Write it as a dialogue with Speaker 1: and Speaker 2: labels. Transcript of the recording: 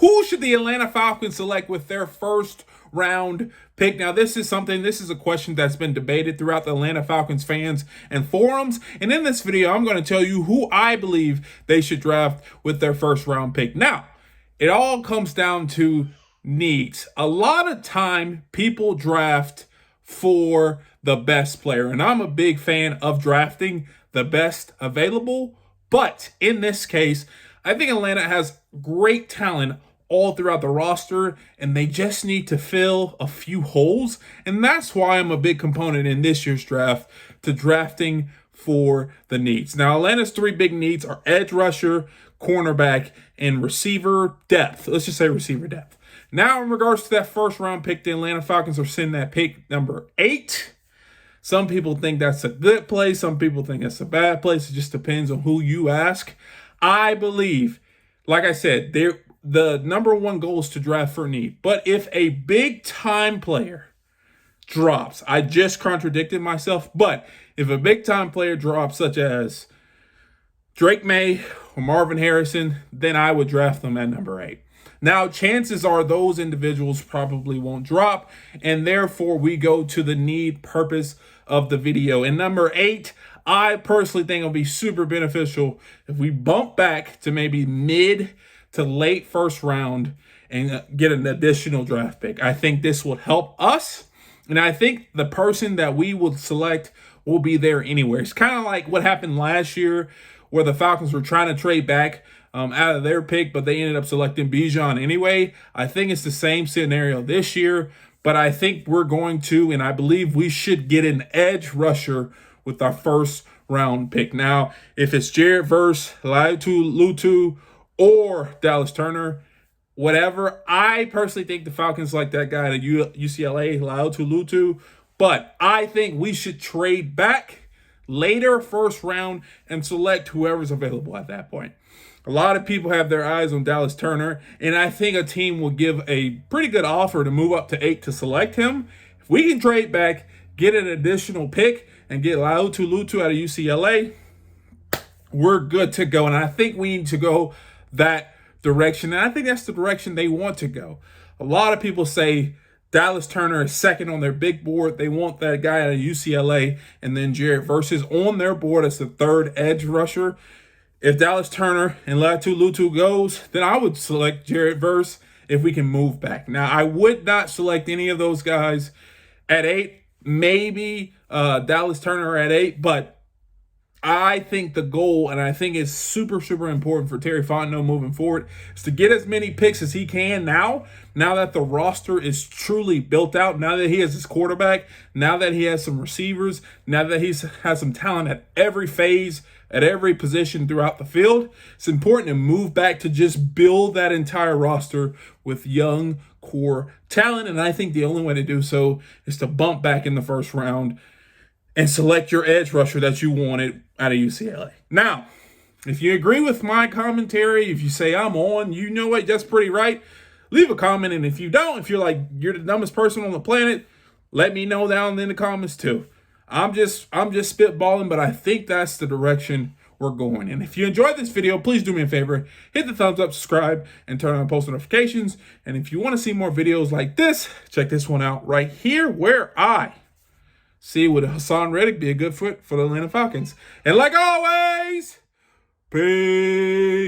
Speaker 1: Who should the Atlanta Falcons select with their first round pick? Now, this is a question that's been debated throughout the Atlanta Falcons fans and forums. And in this video, I'm going to tell you who I believe they should draft with their first round pick. Now, it all comes down to needs. A lot of time people draft for the best player, and I'm a big fan of drafting the best available. But in this case, I think Atlanta has great talent all throughout the roster, and they just need to fill a few holes. And that's why I'm a big component in this year's draft to drafting for the needs. Now, Atlanta's three big needs are edge rusher, cornerback, and receiver depth. Let's just say receiver depth. Now, in regards to that first round pick, the Atlanta Falcons are sitting at pick number 8. Some people think that's a good place. Some people think it's a bad place. It just depends on who you ask. I believe, like I said, the number one goal is to draft for need. But if a big-time player drops, I just contradicted myself, but if a big-time player drops, such as Drake May or Marvin Harrison, then I would draft them at number 8. Now, chances are those individuals probably won't drop, and therefore we go to the need purpose of the video. And number 8, I personally think it'll be super beneficial if we bump back to maybe mid to late first round and get an additional draft pick. I think this will help us, and I think the person that we will select will be there anywhere. It's kind of like what happened last year where the Falcons were trying to trade back out of their pick, but they ended up selecting Bijan anyway. I think it's the same scenario this year, but I think we're going to, and I believe we should get an edge rusher with our first round pick. Now, if it's Jared Verse, Lutu, or Dallas Turner, whatever, I personally think the Falcons like that guy at UCLA, Lutu, but I think we should trade back later first round and select whoever's available at that point. A lot of people have their eyes on Dallas Turner, and I think a team will give a pretty good offer to move up to 8 to select him. If we can trade back, get an additional pick, and get Lutu out of UCLA, we're good to go. And I think we need to go that direction, and I think that's the direction they want to go. A lot of people say Dallas Turner is second on their big board. They want that guy out of UCLA, and then Jared Verse is on their board as the third edge rusher. If Dallas Turner and Lutu goes, then I would select Jared Verse if we can move back. Now, I would not select any of those guys at 8. Maybe Dallas Turner at 8, but I think the goal, and I think it's super, super important for Terry Fontenot moving forward, is to get as many picks as he can now that the roster is truly built out, now that he has his quarterback, now that he has some receivers, now that he has some talent at every phase, at every position throughout the field. It's important to move back to just build that entire roster with young core talent, and I think the only way to do so is to bump back in the first round and select your edge rusher that you wanted out of UCLA. Now, if you agree with my commentary, if you say I'm on, you know what, that's pretty right, leave a comment. And if you don't, if you're like, you're the dumbest person on the planet, let me know down in the comments too. I'm just spitballing, but I think that's the direction we're going. And if you enjoyed this video, please do me a favor, hit the thumbs up, subscribe, and turn on post notifications. And if you want to see more videos like this, check this one out right here, where I see would Hassan Reddick be a good fit for the Atlanta Falcons. And like always, peace.